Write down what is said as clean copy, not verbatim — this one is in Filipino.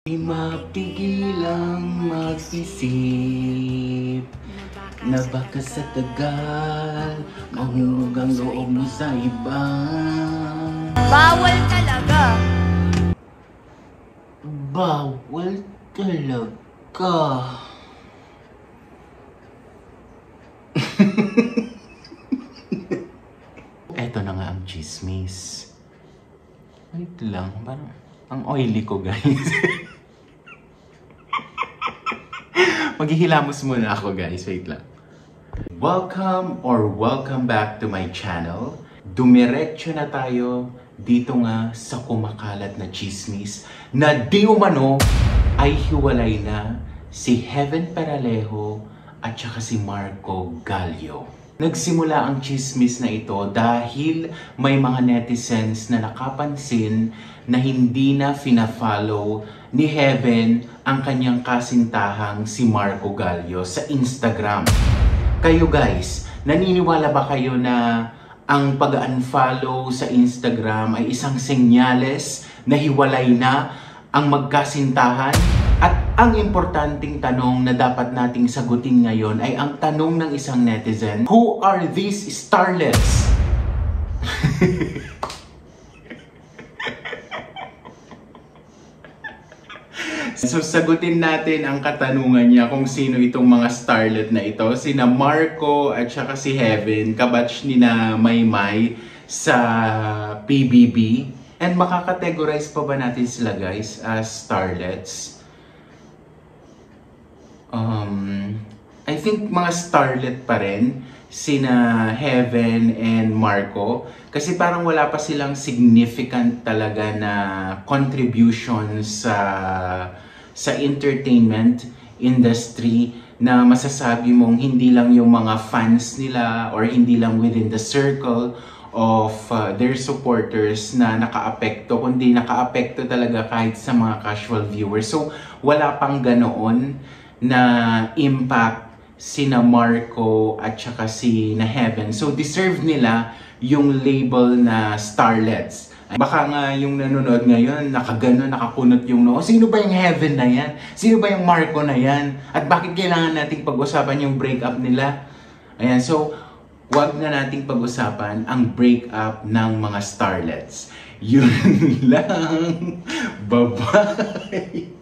Di mapigilang mag-isip na baka sa tagal mahulog ang loob mo sa iba. Bawal talaga. Bawal talaga. Eto na nga ang chismis. Wait lang, parang ang oily ko, guys. Maghihilamos muna ako, guys. Wait lang. Welcome back to my channel. Dumiretso na tayo dito nga sa kumakalat na chismis na di umano ay hiwalay na si Heaven Peralejo at saka si Marco Gallio. Nagsimula ang chismis na ito dahil may mga netizens na nakapansin na hindi na fina-follow ni Heaven ang kanyang kasintahang si Marco Gallio sa Instagram. Kayo guys, naniniwala ba kayo na ang pag-unfollow sa Instagram ay isang senyales na hiwalay na ang magkasintahan? At ang importanteng tanong na dapat nating sagutin ngayon ay ang tanong ng isang netizen, who are these starlets? So sagutin natin ang katanungan niya kung sino itong mga starlet na ito. Sina Marco at saka si Heaven, kabatch ni na Maymay sa PBB. And makakategorize pa ba natin sila guys as starlets? I think mga starlet pa rin sina Heaven and Marco kasi parang wala pa silang significant talaga na contribution sa entertainment industry na masasabi mong hindi lang yung mga fans nila or hindi lang within the circle of their supporters na nakaapekto, kundi nakaapekto talaga kahit sa mga casual viewers. So wala pang ganoon na impact sina Marco at saka si na Heaven. So deserve nila yung label na starlets. Baka nga yung nanonood ngayon, nakakunot yung noo. Sino ba yung Heaven na yan? Sino ba yung Marco na yan? At bakit kailangan nating pag-usapan yung breakup nila? Ayan, so wag na nating pag-usapan ang breakup ng mga starlets. Yun lang. Bye-bye.